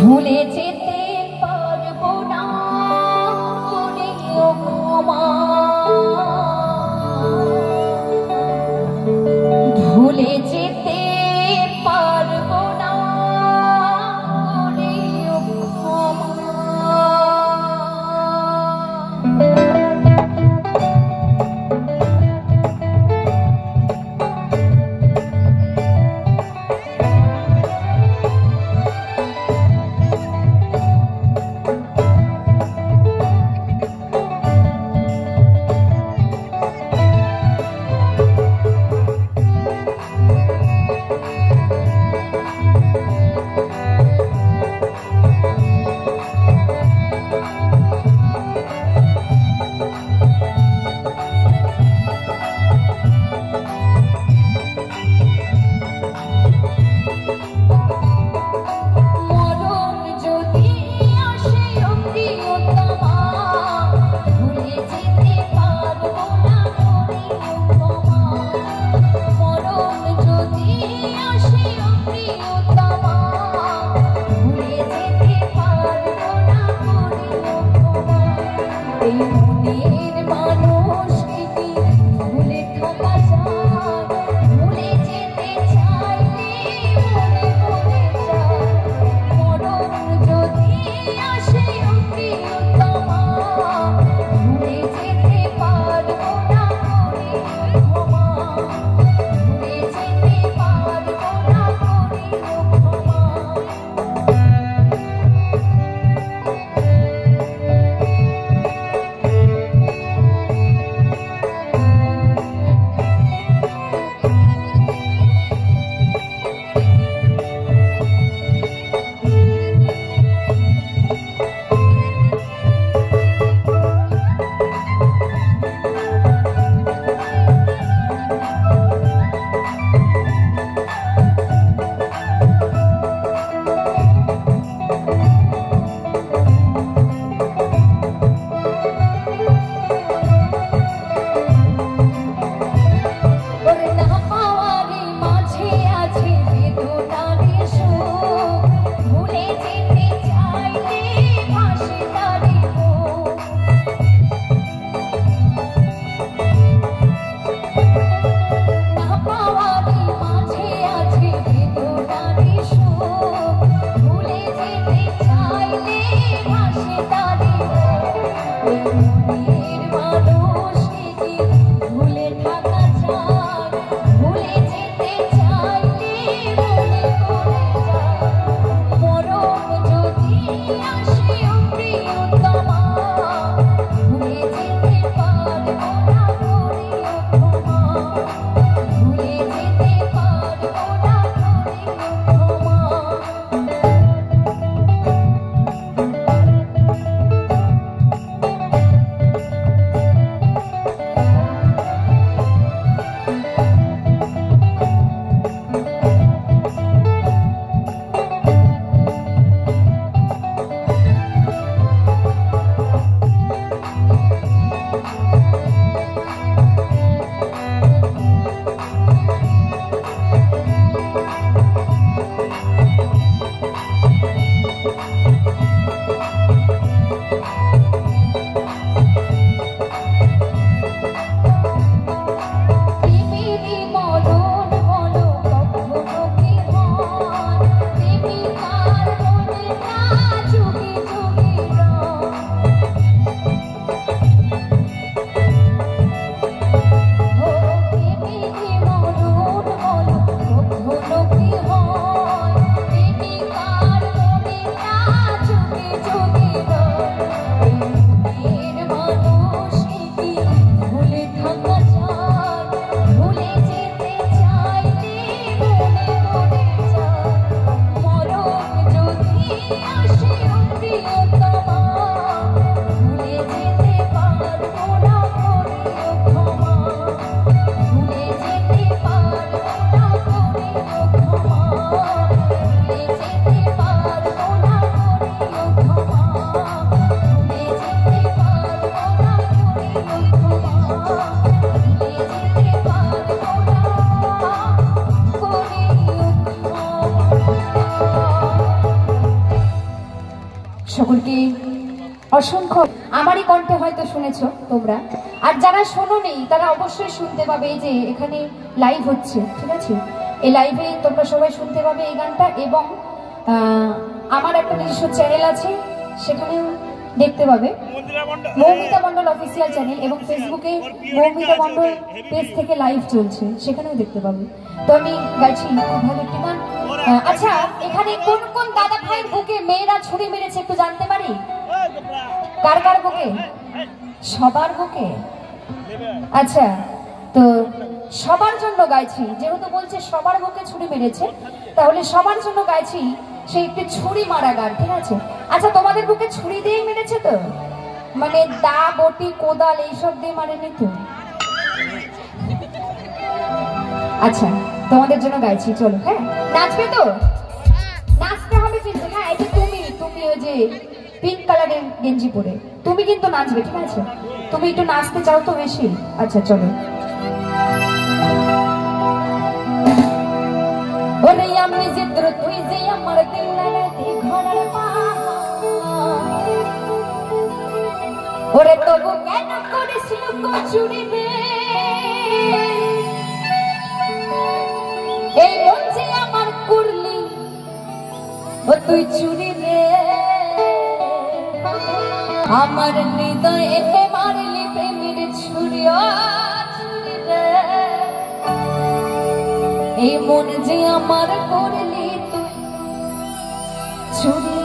ভুলে যেতে পারবো না করেও ক্ষমা, ভুলে যেতে পারবো না করেও ক্ষমা। সকলকে অসংখ্য। আমারই কণ্ঠে হয়তো শুনেছো তোমরা, আর যারা শোনোনি তারা অবশ্যই শুনতে পাবে যে এখানে লাইভ হচ্ছে, ঠিক আছে? এই লাইভে তোমরা সবাই শুনতে পাবে এই গানটা, এবং আমার একটা নিজস্ব চ্যানেল আছে সেখানেও দেখতে পাবে, মৌমিতা মণ্ডল অফিসিয়াল চ্যানেল, এবং ফেসবুকে মৌমিতা মণ্ডল পেজ থেকে লাইভ চলছে, সেখানেও দেখতে পাবে। তো আমি গাইছি খুব ভালো একটি গান। আচ্ছা, এখানে কোন কোন দাদা ভাইয়ের বুকে মেয়েরা ছুরি মেরেছে একটু জানতে পারি? কার কার বুকে? সবার বুকে। আচ্ছা, তো সবার জন্য গাইছি, যেহেতু বলছে সবার বুকে ছুরি মেরেছে, তাহলে সবার জন্য গাইছি সেই একটি ছুরি মারা গান, ঠিক আছে? আচ্ছা, তোমাদের বুকে ছুরি দিয়েই মেরেছে তো? মানে দা, বটি, কোদাল এইসব দিয়ে মারেনি তো? আচ্ছা, তোমাদের জন্য গাইছি, চলো। হ্যাঁ, নাচবে তো? নাচতে হবে কিন্তু। হ্যাঁ, এই যে তুমি ওই যে পিঙ্ক কালারের গেঞ্জি পরে তুমি কিন্তু নাচবে, ঠিক আছে? তুমি একটু নাচতে চাও তো বেশি? আচ্ছা, চলো। ওরে আমি জিদ্র তুই যে আমার দিলাতে ঘোড়ার পা, ওরে তবু কেন করেছিল কচুরি রে, এই মন যে আমার করলি ও তুই চুরি রে, আমার হৃদয়ে মারলি প্রেমের ছুরি রে, এই মন যে আমার করলি তুই চুরি।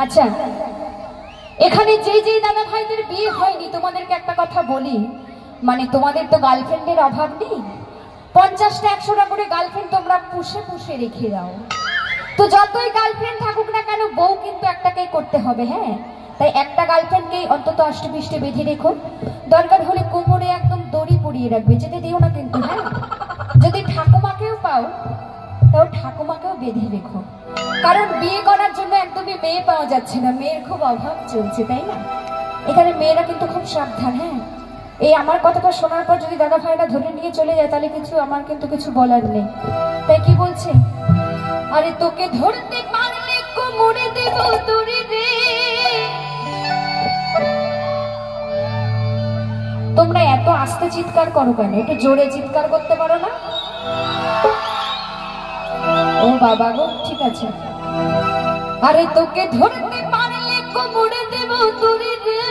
আচ্ছা, এখানে যে যে দাদা ভাইদের বিয়ে হয়নি তোমাদেরকে একটা কথা বলি, মানে তোমাদের তো গার্লফ্রেন্ডের অভাব নেই, 50টা 100টা করে গার্লফ্রেন্ড তোমরা পুষে পুষে রেখে দাও। তো যতই গার্লফ্রেন্ড থাকুক না কেন, বউ কিন্তু একটাকেই করতে হবে। হ্যাঁ, তাই একটা গার্লফ্রেন্ডকেই অন্তত আষ্টে বেঁধে রেখো। দরকার হলে কোমরে একদম দড়ি পরিয়ে রাখবে, যেতে দিও না কিন্তু। হ্যাঁ, যদি ঠাকুমাকেও পাও তাও ঠাকুমাকেও বেঁধে রেখো, কারণ বিয়ে করার জন্য একদমই মেয়ে পাওয়া যাচ্ছে না, মেয়ের খুব অভাব চলছে, তাই না? এখানে মেয়েরা কিন্তু খুব সাবধান। হ্যাঁ, এই আমার কথাটা শোনার পর যদি দাদা ভাইরা ধরে নিয়ে চলে যায় তাহলে কিছু আমার কিন্তু কিছু বলার নেই। তাই কি বলছে, আরে তোকে ধরতে পারলে কোমরে দেব দড়ি রে। তোমরা এত আস্তে চিৎকার করো কেন? একটু জোরে চিৎকার করতে পারো না? ও বাবা গো, ঠিক আছে। আরে তোকে ধরতে পারলে কোমরে দেব দড়ি রে,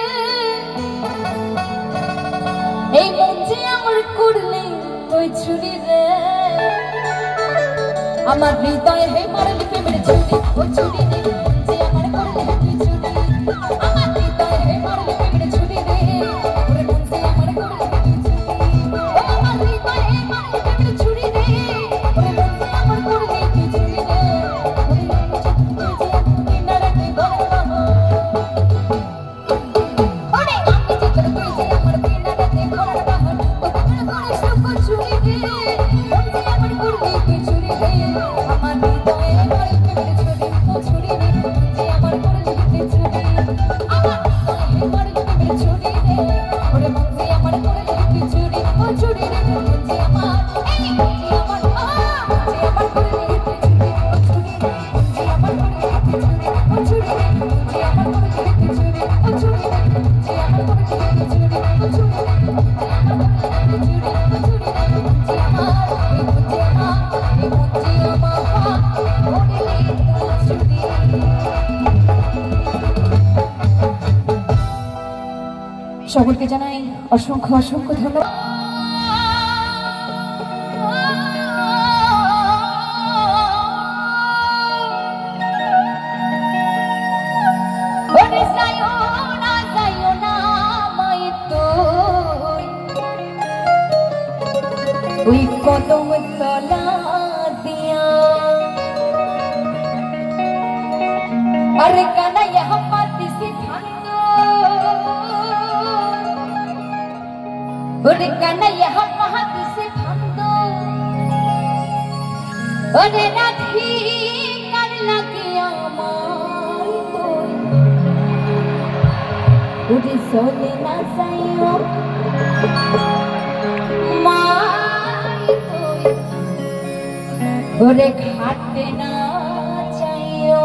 এই মন যে আমার করলে তুই ছুরি রে, আমার হৃদয়ে হে মারলে প্রেমের ছুরি, ও ছুরি রে, মন যে আমার করলে তুই ছুরি, আমার হৃদয়ে হে মারলে প্রেমের ছুরি রে, ওরে মন যে আমার করলে তুই ছুরি, ও আমার হৃদয়ে হে মারলে প্রেমের ছুরি রে, ওরে মন যে আমার করলে তুই ছুরি রে, ওরে তুই যে তুই না রাখতে বলে বাবা, ওরে আমি যে তোর তুই যে আমার বিনা রাতে ঘোরার বাহন, ও তোর করে সুখ ছুরি রে, মন যে আমার করলে তুই ছুরি রে, আমার হৃদয়ে হে মারলে প্রেমের ছুরি, ও ছুরি রে, মন যে আমার করলে তুই ছুরি, আমার হৃদয়ে হে মারলে প্রেমের ছুরি রে, ওরে মন যে আমার করলে তুই ছুরি, ও ছুরি রে, মন যে আমার, এই মন যে আমার, মন যে আমার করলে তুই ছুরি, ও ছুরি রে, মন যে আমার করলে তুই ছুরি, ও ছুরি রে, মন যে আমার করলে তুই ছুরি, ও ছুরি রে, মন যে আমার করলে তুই ছুরি, ও ছুরি রে, মন যে আমার করলে তুই ছুরি, ও ছুরি রে, মন যে আমার, এই মন যে আমার, মন যে আমার করলে তুই ছুরি। সকলকে জানাই অসংখ্য অসংখ্য ধন্যবাদ। ওই কদম তলা দিয়া अरे काना यहाँ पाती से भांगो, अरे काना यहाँ पाती से भांगो, अरे राधी कर लगिया मार तो, अरे सोने ना जाइयो मार तो, अरे खाते ना जाइयो।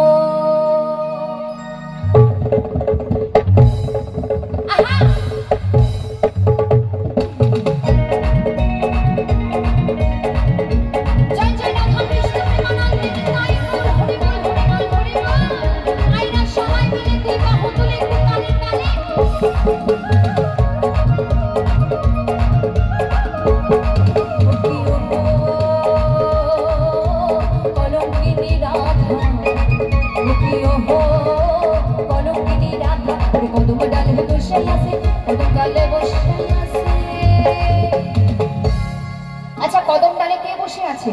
আচ্ছা, কদম ডালে কে বসে আছে?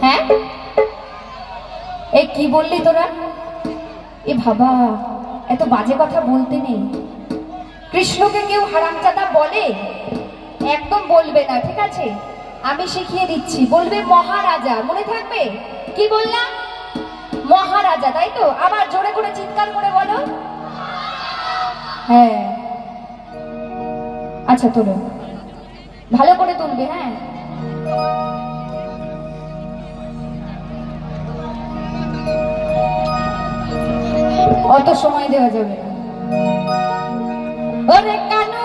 হ্যাঁ, এই কি বললি তোরা? এ বাবা, এত বাজে কথা বলতে নেই। কৃষ্ণকে কেউ হারামজাদা বলে? একদম বলবে না, ঠিক আছে? আমি শিখিয়ে দিচ্ছি, বলবে মহারাজা। মনে থাকবে? কি বললাম? মহারাজা, তাই তো? আবার জোরে করে চিৎকার করে বলো। হ্যাঁ, আচ্ছা তোলো, ভালো করে তুলবে। হ্যাঁ, অত সময় দেওয়া যাবে না। ওরে কানু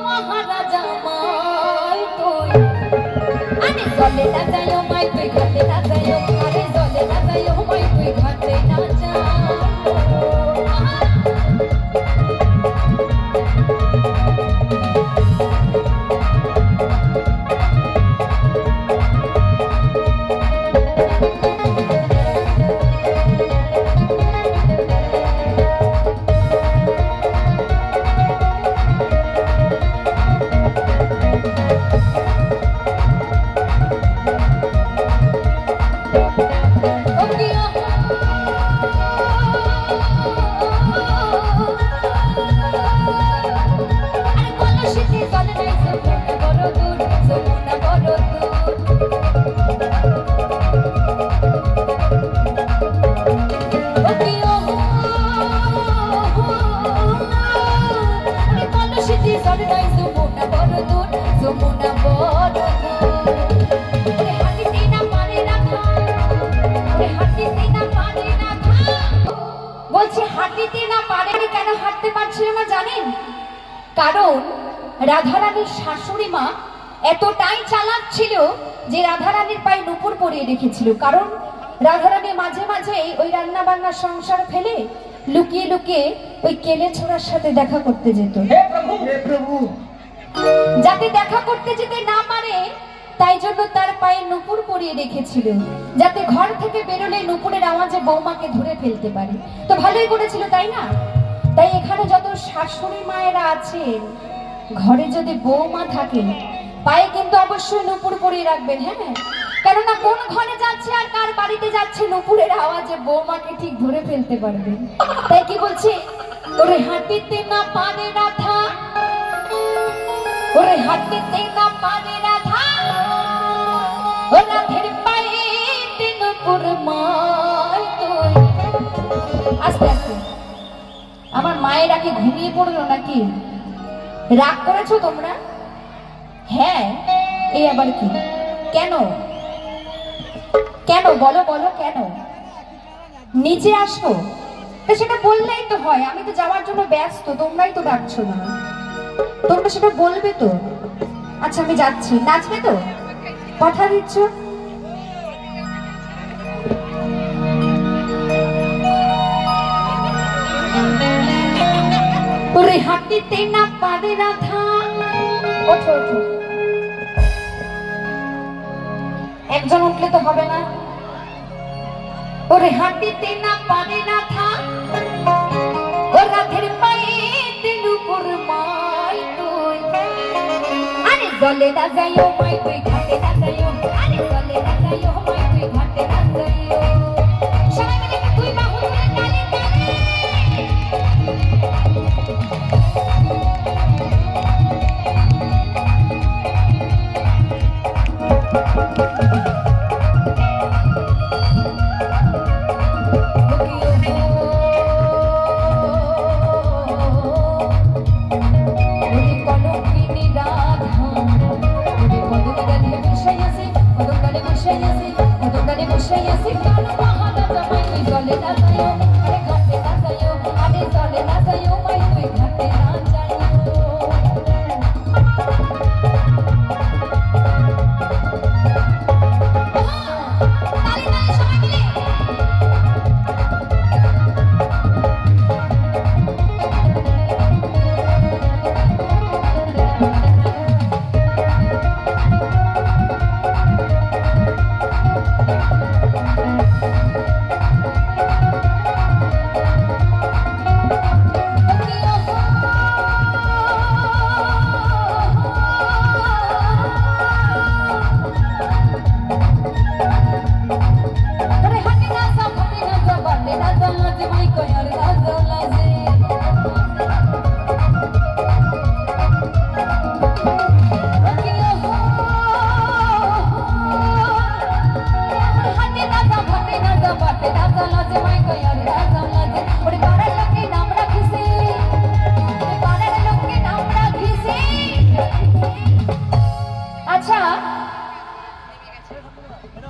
মহারাজা মাই তুই, আরে জলে না যাইও মাই তুই ঘাটে না যাইও, আরে জলে না যাইও মাই তুই ঘাটে না যাও। সর নাই যমুনা বড় দূর, যমুনা বড় দূর। হাঁটিতে না পারে রাধা, হাঁটিতে না পারে রাধা। বলছে হাঁটিতে না পারে, কেন হাঁটতে পারছিল না জানেন? কারণ রাধারানীর শাশুড়ি মা এতটাই চালাক ছিল যে রাধারানীর পায়ে নুপুর পরিয়ে রেখেছিল। কারণ রাধারানী মাঝে মাঝে ওই রান্না বান্নার সংসার ফেলে লুকিয়ে লুকিয়ে ওই কেলে ছোড়ার সাথে দেখা করতে যেত, যাতে দেখা করতে যেতে না পারে তাই জন্য তার পায়ে নুপুর পরিয়ে রেখেছিল, যাতে ঘর থেকে বেরোলে নুপুরের আওয়াজে বৌমাকে ধরে ফেলতে পারে। তো ভালোই করেছিল, তাই না? তাই এখানে যত শাশুড়ি মায়েরা আছেন, ঘরে যদি বৌমা থাকে পায়ে কিন্তু অবশ্যই নুপুর পরিয়ে রাখবেন। হ্যাঁ, কেননা কোন ঘরে যাচ্ছে আর কার বাড়িতে যাচ্ছে নুপুরের আওয়াজে বৌমাকে ঠিক ধরে ফেলতে পারবে। তাই কি বলছে? ওরে হাঁটিতে না পারে রাধা, ওরে হাঁটিতে না পারে রাধা, ও রাধের পায়ে নুপুর মাই তুই। আস্তে আস্তে। আমার মায়েরা কি ঘুমিয়ে পড়লো নাকি? রাগ করেছো তোমরা? হ্যাঁ, এই আবার কি? কেন কেন বলো বলো, কেন? নিচে আসো, সেটা বললেই তো হয়। আমি তো যাওয়ার জন্য ব্যস্ত, তোমরাই তো ডাকছো না। তোমরা সেটা বলবে তো। আচ্ছা আমি যাচ্ছি, নাচবে তো? কথা দিচ্ছ? ওরে হাঁটিতে না পারে রাধা, ওঠো ওঠো। একজন উঠলে তো হবে না। ওরে হাঁটিতে না পারে রাধা, ও রাধের পায়ে নুপুর মাই তুই। আরে জলে না যাইও মাই তুই, ঘাটে না যাইও। আরে জলে না যাইও মাই তুই, ঘাটে না যাইও। সবাই মিলে তুই বাহু তুলে তালে তালে।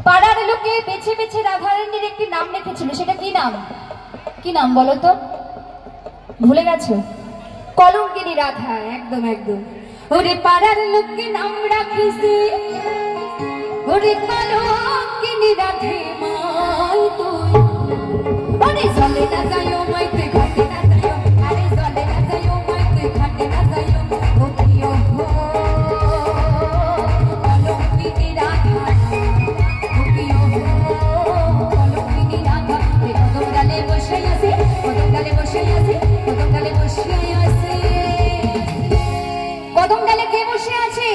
পাড়ার লোকে বেছে বেছে রাধারানীর একটি নাম রেখেছিল, সেটা কি নাম? কি নাম বলো তো? ভুলে গেছো? কলঙ্কিনী রাধা। একদম একদম। ওরে পাড়ার লোকে নাম রাখিছে, ওরে কলঙ্কিনী রাধে মাই তুই। ওরে চলে না যাইও মাই তুই, ঘাটে না যাইও। আরে চলে না যাইও মাই তুই, ঘাটে না যাইও। ও কি ও কলঙ্কিনী রাধা, ও কি ও কলঙ্কিনী রাধা। কদম ডালে বসে আছে, কদম ডালে বসে আছে, কদম ডালে বসে আছে। কদম ডালে কে বসে আছে?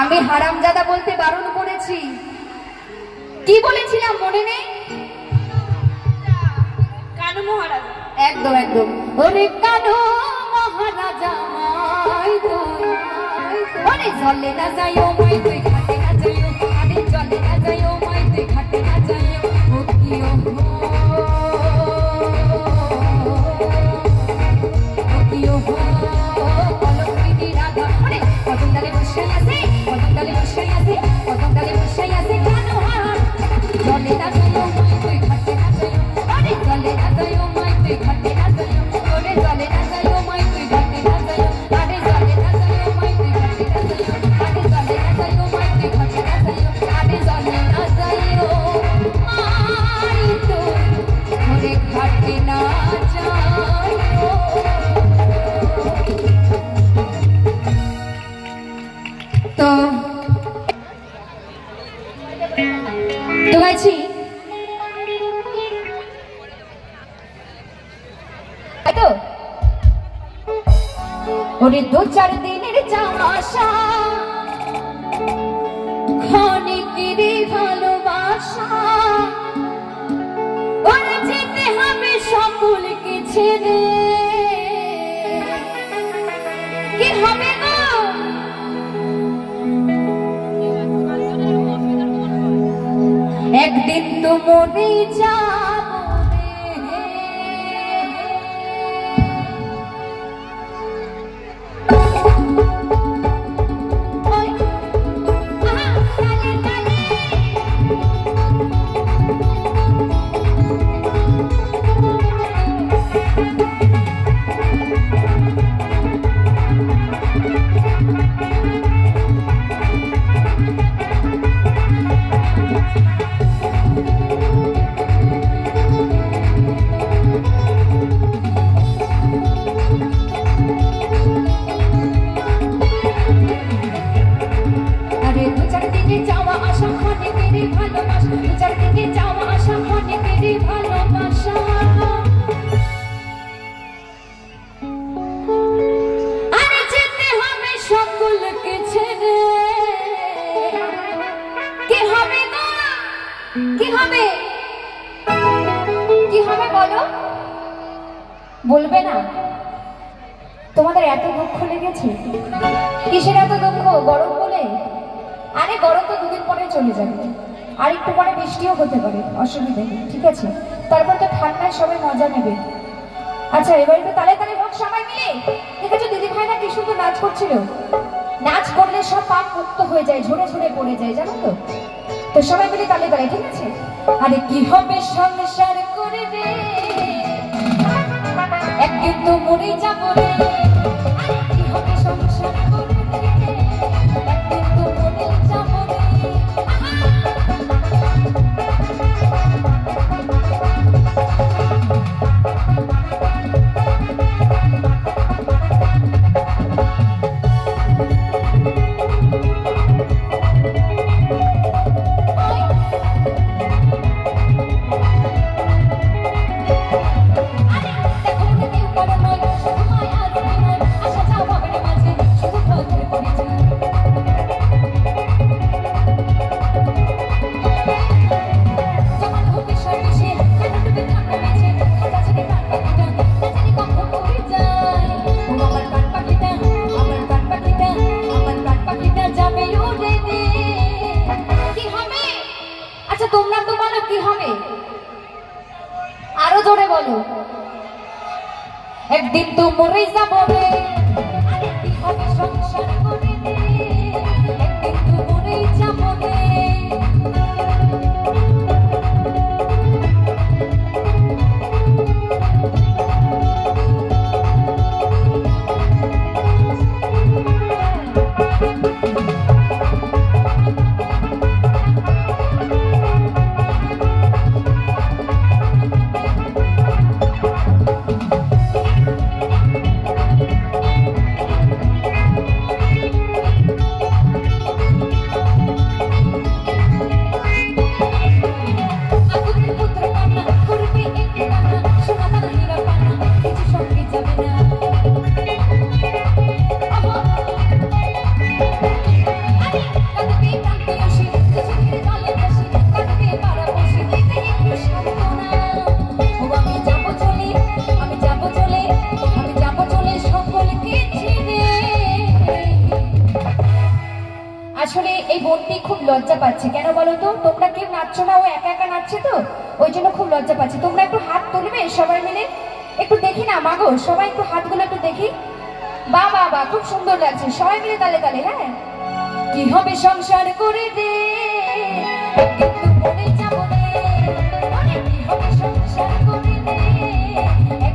আমি হারামজাদা বলতে বারণ করেছি। কি বলেছিলাম মনে নেই? কানু মহারাজা। একদম একদম। ওরে কানু মহারাজা মাই তুই। ওরে চলে না যাইও মাই তুই, ঘাটে না যাইও। আরে চলে না যাইও মাই তুই, ঘাটে না যাইও। ও কি ও তুই ঘাটে না যাইও ওরে জলে না যাইও মাই তুই ঘাটে না যাইও আরে জলে না যাইও মাই তুই ঘাটে না যাইও আরে জলে না যাইও মাই তুই ঘাটে না যাইও আরে জলে না যাইও মাই তুই ওরে ঘাটে না যাইও। তো গাইছি তো ওরে 2-4 দিনের চাওয়া ক্ষণিকের ভালোবাসা ওরে যেতে হবে সকলকে ছেড়ে কি হবে গো একদিন তো মরে যাবো বলবে না তোমাদের এত দুঃখ লেগেছে কিসের এত দুঃখ গরম বলে আরে গরম তো 2 দিন পরে চলে যাবে আর একটু পরে বৃষ্টিও হতে পারে অসুবিধা নেই ঠিক আছে তারপর তো ঠান্ডায় সবাই মজা নেবে আচ্ছা এবারে তো তালে তালে হোক সবাই মিলে দেখেছো দিদি ভাই না কি সুন্দর নাচ করছিল নাচ করলে সব পাপ মুক্ত হয়ে যায় ঝরে ঝরে পড়ে যায় জানো তো তো সবাই মিলে তালে তালে ঠিক আছে আরে কি হবে সংসার করে রে একদিন তো মরে যাবো রে কি হবে সংসার করে রে একদিন তো মরে যাবো রে একদিন তো মরে যাবো রে আরে কি হবে সংসার করে রে একদিন তো মরে যাবো রে লজ্জা পাচ্ছে কেন বলো তো তোমরা কেউ নাচছো না ও একা একা নাচছে তো ওই জন্য খুব লজ্জা পাচ্ছে তোমরা একটু হাত তুলবে সবাই মিলে একটু দেখি না মাগো সবাই একটু হাতগুলো একটু দেখি বাহ বাহ বাহ খুব সুন্দর লাগছে সবাই মিলে তালে তালে হ্যাঁ কি হবে সংসার করে রে একদিন তো মরে যাবো রে কি হবে সংসার করে রে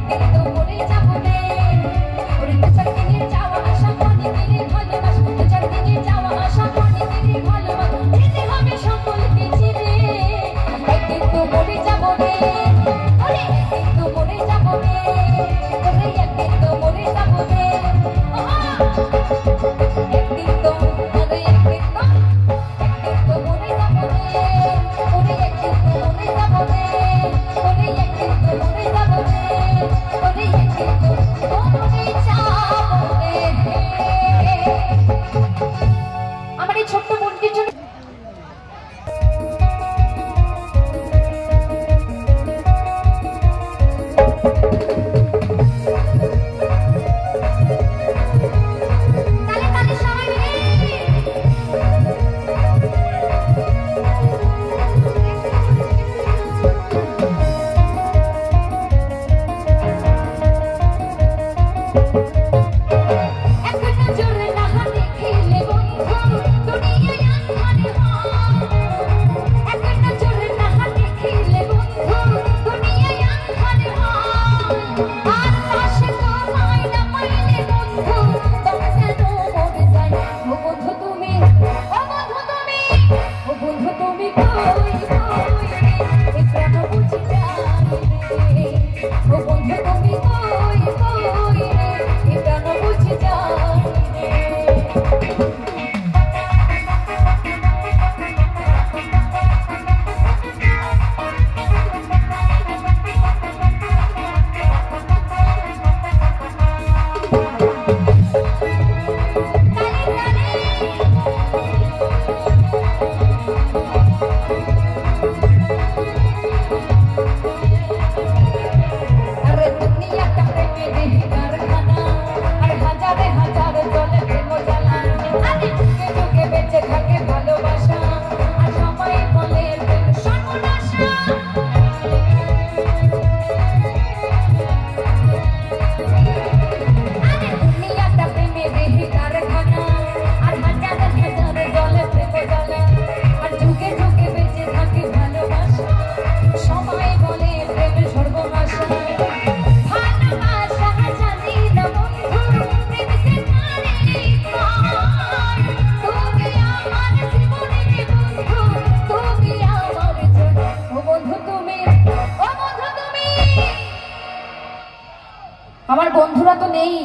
আমার বন্ধুরা তো নেই,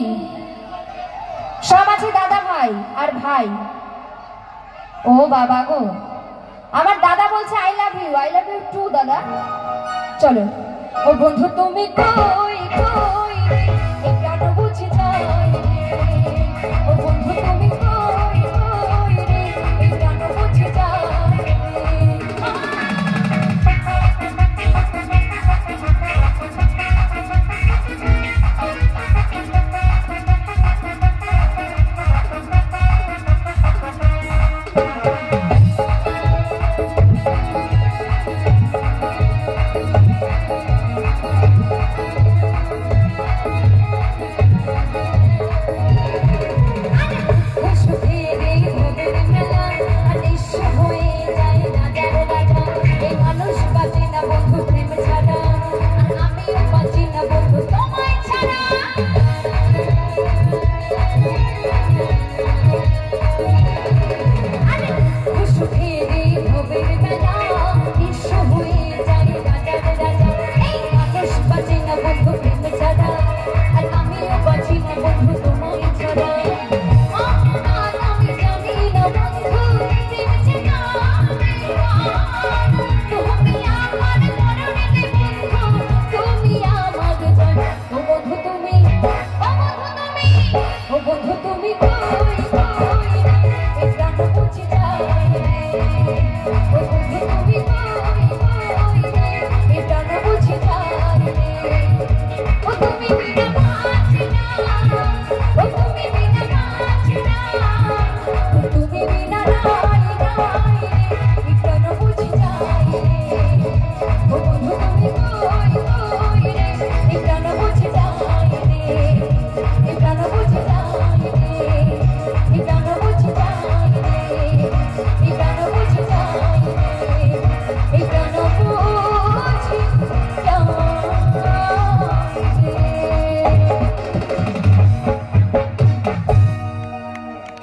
সব আছে দাদা ভাই আর ভাই। ও বাবা গো, আমার দাদা বলছে আই লাভ ইউ টু দাদা। চলো। ও বন্ধু তুমি কই কই এই প্রাণ বুঝে যায়, ও বন্ধু তুমি কই কই এই প্রাণ বুঝে যায়।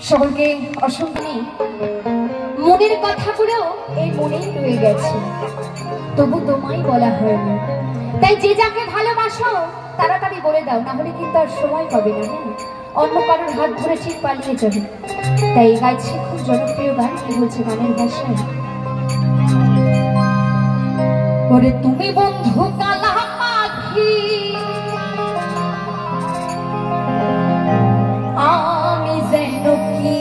সকলকে অসংখ্য মনের কথাগুলো এই মনেই রয়ে গেছে, তবু তোমায় বলা হয়নি। তাই যে যাকে ভালোবাসো তাড়াতাড়ি বলে দাও, না হলে কিন্তু আর সময় পাবে না, অন্য কারোর হাত ধরে ঠিক পালিয়ে যাবে। তাই গাইছি খুব জনপ্রিয় গান, কি বলছে গানের ভাষায়। ওরে তুমি বন্ধু কালা পাখি আমি যেন কি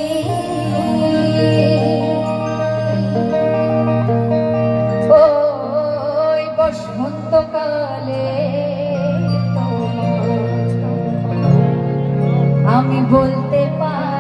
ওই বসন্তকালে আমি বলতে পারি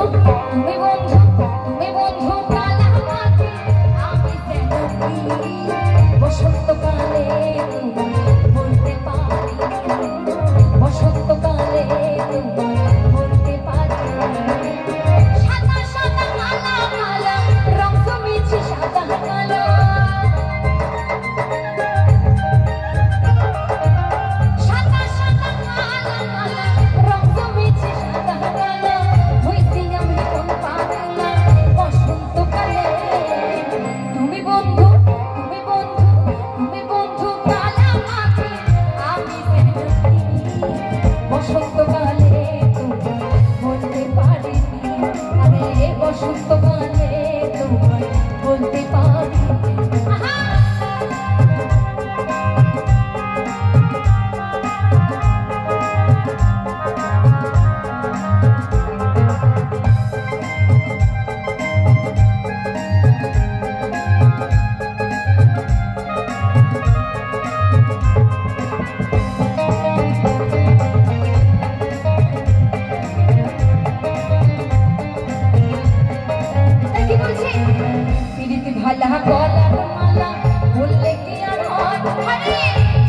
তুমি বন্ধু, তুমি বন্ধু কালামাটি, আমি যেন কি বসন্তকালে বলতে পারি, বসন্তকালে বলতে পারি। সাদা সাদা কালা কালা রং জমেছে সাদা কালো, সাদা সাদা কালা কালা রং জমেছে সাদা কালো, হইছি আমি কোন পাগলা বসন্তকালে। তুমি বন্ধু, তুমি বন্ধু, তুমি বন্ধু কালামাটি, আমি যেন বসন্তকালে বলতে পারিনি, আরে বসন্তকালে তোমায় বলতে পারি। ভালা গলার মালা বললে কি আর হয়, আরে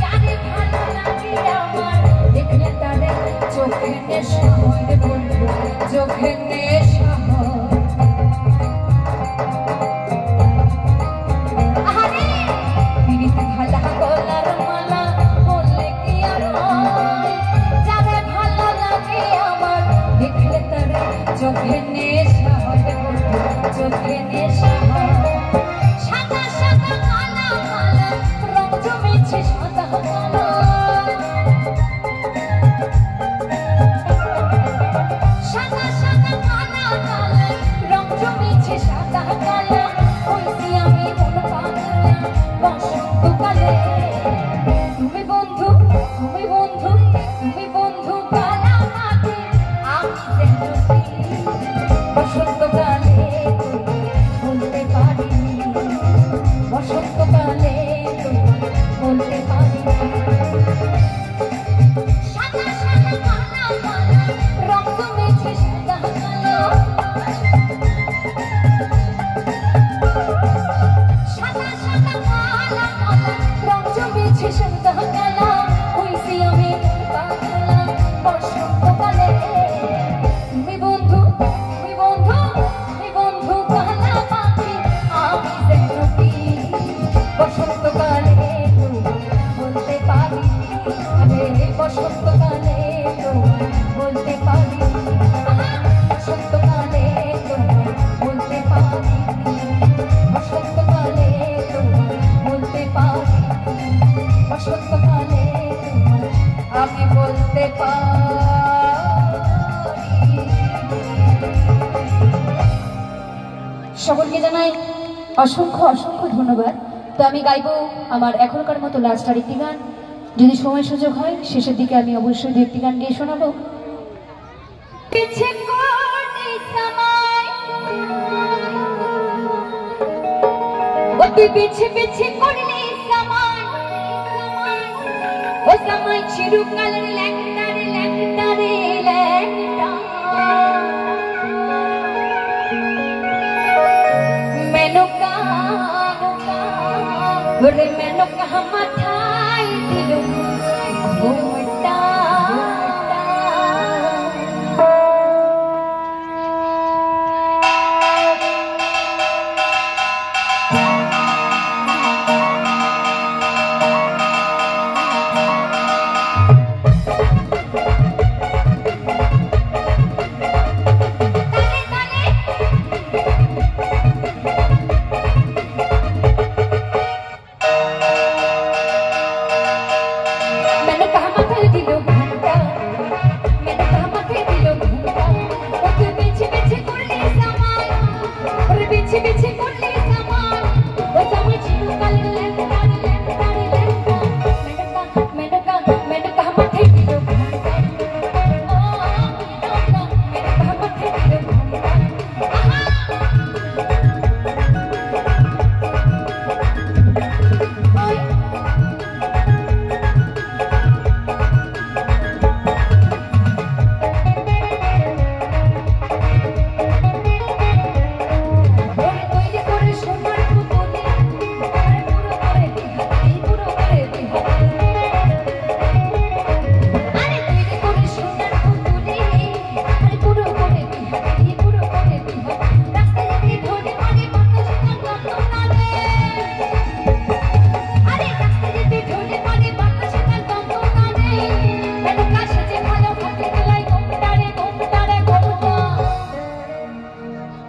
জানে ভালো লাগে আমার, দেখলে তারে চোখে নেশা হয় রে বন্ধু, চোখে নেশা হয়। আরে পিরিতি ভালা গলার মালা বললে কি আর হয়, জানে ভালো লাগে আমার, দেখলে তারে চোখে নেশা হয় রে বন্ধু, চোখে নেশা হয়। সাদা সাদা কালা কালা রং জমেছে সাদা কালো, সাদা সাদা কালা কালা রং জমেছে সাদা কালো, হইছি আমি মন পাগলা বসন্তকালে। তুমি বন্ধু, তুমি বন্ধু, তুমি বন্ধু কালামাটি, আমি যেন কি বসন্তকালে বলতে পারিনি, বসন্তকালে বলতে পারিনি। সাদা সাদা কালা কালা রং জমেছে সাদা কালো, সাদা সাদা কালা কালা রং জমেছে সাদা কালো, হইছি আমি পাগলা বসন্তকালে। তুমি বন্ধু, তুমি বন্ধু, তুমি বন্ধু কালামাটি, আমি যেন কি বসন্তকালে বলতে পারি, আরে বসন্তকালে বলতে পারি, বসন্তকালে বলতে পারি, বসন্তকালে বলতে পারি, বসন্তকালে আমি বলতে পারি। সকলকে জানাই অসংখ্য অসংখ্য ধন্যবাদ। তো আমি গাইবো আমার এখনকার মতো লাস্ট আরেকটি গান, যদি সময় সুযোগ হয় শেষের দিকে আমি অবশ্যই দু একটি গান গিয়ে শোনাবো। পিছে পিছে করলে সামাই, ও সামাই চিরকালের ল্যাংটারে ল্যাংটারে ল্যাংটা, মেনকা ওরে মেনকা মাথায় দিল ঘুমটা।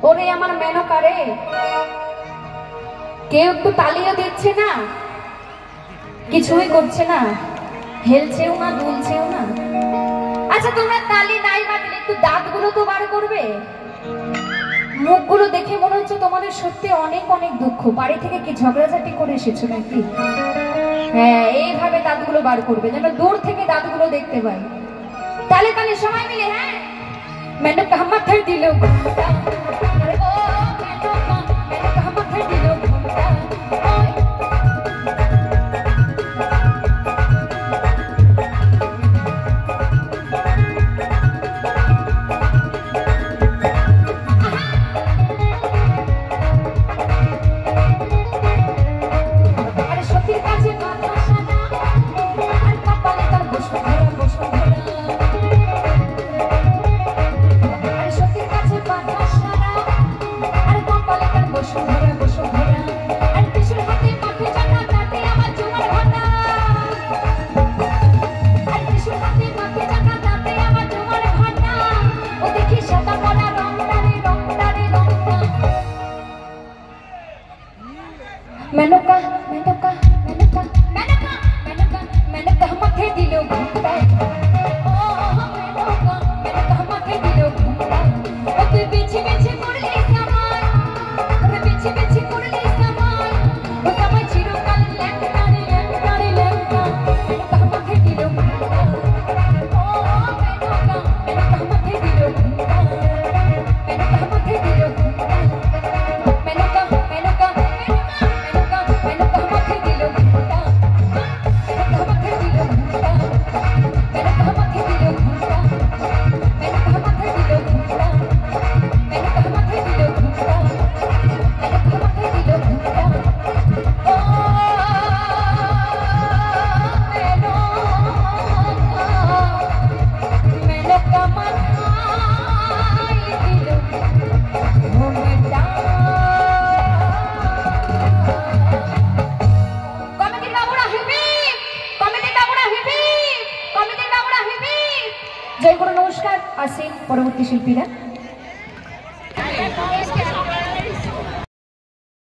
ওরে আমার মেনকা রে, কেউ একটু তালিও দিচ্ছে না, কিছুই করছে না, হেলছেও না, দুলছেও না। আচ্ছা তোমরা তালি নাই বাজলে একটু দাঁতগুলো তো বার করবে। মুখগুলো দেখে মনে হচ্ছে তোমাদের সত্যি অনেক অনেক দুঃখ। বাড়ি থেকে কি ঝগড়াঝাটি করে এসেছো নাকি? হ্যাঁ, এইভাবে দাঁতগুলো বার করবে যেন দূর থেকে দাঁতগুলো দেখতে পাই। তালে তালে সবাই মিলে, হ্যাঁ মেনকা মাথায় দিল ঘুমটা, আরে ও মেনকা মাথায় দিল ঘুমটা। मेनका मेनका मेनका मेनका मेनका मेनका माथे दिलो घुमटा, ओ मेनका मेनका माथे दिलो घुमटा। ओ तुई पीछे पीछे पड़ले समय, रे पीछे पीछे पड़ले समय, ओ समय चिरकाल ল্যাংটা রে ল্যাংটা রে ল্যাংটা। मेनका माथे दिलो घुमटा, ओ मेनका मेनका माथे दिलो घुमटा, मेनका माथे दिलो घुमटा। मेनका मेनका জয় গুরু, নমস্কার। আসি পরবর্তী শিল্পীরা।